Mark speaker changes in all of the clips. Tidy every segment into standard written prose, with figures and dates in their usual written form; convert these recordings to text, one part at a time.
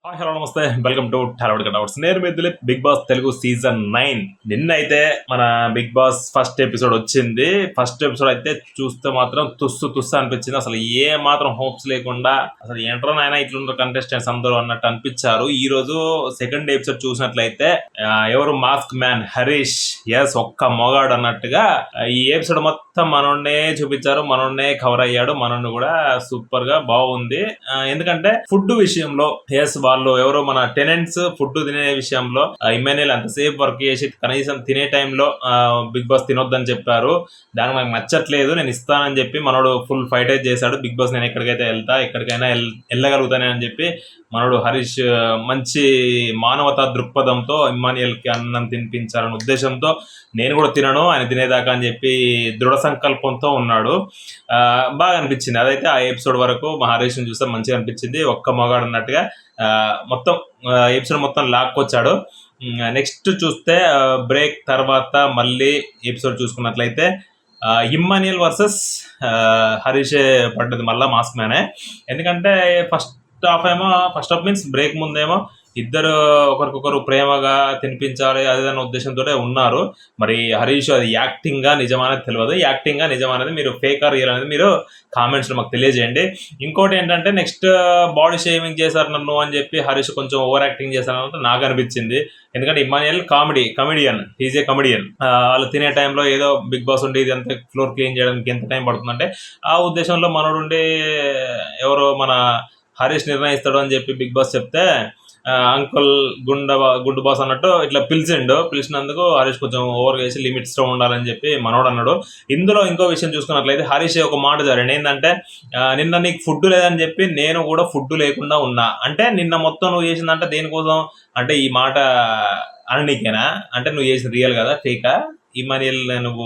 Speaker 1: Hi hello నమస్తే welcome to Tollywood cutouts. నేను మీ Dilip. Bigg Boss Telugu season 9 నిన్నైతే మన బిగ్ బాస్ ఫస్ట్ ఎపిసోడ్ వచ్చింది. ఫస్ట్ ఎపిసోడ్ అయితే చూస్తే మాత్రం తుస్సు అనిపించింది. అసలు ఏ మాత్రం హోప్స్ లేకుండా అసలు ఏంట్రా నాయన ఇట్లున్న కంటెస్టెంట్స్ అందరూ అన్నట్టు అనిపించారు. ఈ రోజు సెకండ్ ఎపిసోడ్ చూసినట్లయితే ఎవరు మాస్క్ మ్యాన్ హరీష్ ఒక్క మొగాడు అన్నట్టుగా ఈ ఎపిసోడ్ మొత్తం మనోన్నే చూపించారు. మనోన్నే కవర్ అయ్యాడు. మనోన్ను కూడా సూపర్ గా బాగుంది. ఎందుకంటే ఫుడ్ విషయంలో వాళ్ళు ఎవరో మన టెనెంట్స్ ఫుడ్ తినే విషయంలో ఇమ్మాన్యుయల్ అంతసేపు వర్క్ చేసి కనీసం తినే టైంలో బిగ్ బాస్ తినొద్దని చెప్పారు. దానికి నాకు నచ్చట్లేదు, నేను ఇస్తానని చెప్పి మనోడు ఫుల్ ఫైట్ అయితే చేశాడు. బిగ్ బాస్ నేను ఎక్కడికైతే వెళ్తా, ఎక్కడికైనా వెళ్ళగలుగుతానే అని చెప్పి మనోడు హరీష్ మంచి మానవతా దృక్పథంతో ఇమ్మాన్యుయల్కి అన్నం తినిపించాలనే ఉద్దేశంతో నేను కూడా తినను ఆయన తినేదాకా అని చెప్పి దృఢ సంకల్పంతో ఉన్నాడు. బాగా అనిపించింది. అదైతే ఆ ఎపిసోడ్ వరకు మా హరీష్ని చూస్తే మంచిగా అనిపించింది. ఒక్క మగాడు అన్నట్టుగా మొత్తం ఎపిసోడ్ మొత్తం లాక్కొచ్చాడు. నెక్స్ట్ చూస్తే బ్రేక్ తర్వాత మళ్ళీ ఎపిసోడ్ చూసుకున్నట్లయితే ఇమ్మాన్యుయల్ వర్సెస్ హరీషే పడ్డది మళ్ళీ మాస్క్ మ్యానే. ఎందుకంటే ఫస్ట్ హాఫ్ మీన్స్ బ్రేక్ ముందేమో ఇద్దరు ఒకరికొకరు ప్రేమగా తినిపించాలి అదేదన్న ఉద్దేశంతో ఉన్నారు. మరి హరీష్ అది యాక్టింగ్గా నిజమనేది తెలియదు. యాక్టింగ్గా నిజమనేది మీరు ఫేక్ ఆర్ రియల్ అనేది మీరు కామెంట్స్లో మాకు తెలియజేయండి. ఇంకోటి ఏంటంటే నెక్స్ట్ బాడీ షేమింగ్ చేశారు నన్ను అని చెప్పి హరీష్ కొంచెం ఓవర్ యాక్టింగ్ చేశారన్నట్టు నాకు అనిపించింది. ఎందుకంటే Immanuel comedian is a comedian. వాళ్ళు తినే టైంలో ఏదో బిగ్ బాస్ ఉండి ఇది అంతా ఫ్లోర్ క్లీన్ చేయడానికి ఎంత టైం పడుతుందంటే ఆ ఉద్దేశంలో మనోడు ఉండి ఎవరో మన హరీష్ నిర్ణయిస్తాడు అని చెప్పి బిగ్ బాస్ చెప్తే అంకుల్ గుండు బాస్ అన్నట్టు ఇట్లా పిలిచినందుకు హరీష్ కొంచెం ఓవర్ చేసి లిమిట్స్లో ఉండాలని చెప్పి మనోడు అన్నాడు. ఇందులో ఇంకో విషయం చూసుకున్నట్లయితే హరీష్ ఒక మాట జరిగింది ఏంటంటే నిన్న నీకు ఫుడ్ లేదని చెప్పి నేను కూడా ఫుడ్ లేకుండా ఉన్నా అంటే నిన్న మొత్తం నువ్వు చేసిందంటే దేనికోసం అంటే ఈ మాట అననీకేనా అంటే నువ్వు చేసిన రియల్ కదా ఫేకా ఇమ్మాన్యుయల్ నువ్వు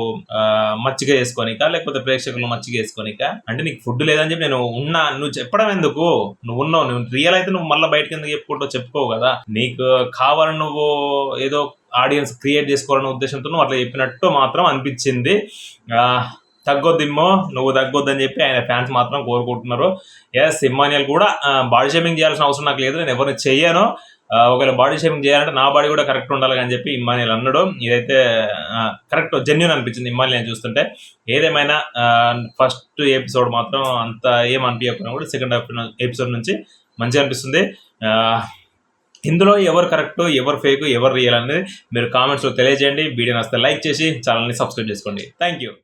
Speaker 1: మచ్చిగా చేసుకోనిక లేకపోతే ప్రేక్షకులు మచ్చిగా చేసుకోనిక అంటే నీకు ఫుడ్ లేదని చెప్పి నేను ఉన్నా నువ్వు చెప్పడం ఎందుకు? నువ్వు ఉన్నావు, నువ్వు రియల్ అయితే నువ్వు మళ్ళీ బయటకి ఎందుకు చెప్పుకోవు కదా. నీకు కావాలని నువ్వు ఏదో ఆడియన్స్ క్రియేట్ చేసుకోవాలనే ఉద్దేశంతో నువ్వు అట్లా చెప్పినట్టు మాత్రం అనిపించింది. తగ్గొద్దిమ్మో నువ్వు తగ్గొద్దని చెప్పి ఆయన ఫ్యాన్స్ మాత్రం కోరుకుంటున్నారు. ఇమ్మాన్యుయల్ కూడా బాడీ షేమింగ్ చేయాల్సిన అవసరం నాకు లేదు, నేను ఎవరిని చెయ్యను. ఒకవేళ బాడీ షేమింగ్ చేయాలంటే నా బాడీ కూడా కరెక్ట్ ఉండాలి అని చెప్పి ఇమ్మాన్యుయల్ అన్నాడు. ఇదైతే కరెక్ట్ జెన్యూన్ అనిపించింది ఇమ్మాన్యుయల్ చూస్తుంటే. ఏదేమైనా ఫస్ట్ ఎపిసోడ్ మాత్రం అంత ఏం అనిపించకుండా కూడా సెకండ్ ఎపిసోడ్ నుంచి మంచిగా అనిపిస్తుంది. ఇందులో ఎవరు కరెక్ట్ ఎవరు ఫేక్ ఎవరు రియల్ అనేది మీరు కామెంట్స్లో తెలియజేయండి. వీడియో నచ్చితే లైక్ చేసి ఛానల్ని సబ్స్క్రైబ్ చేసుకోండి. Thank you.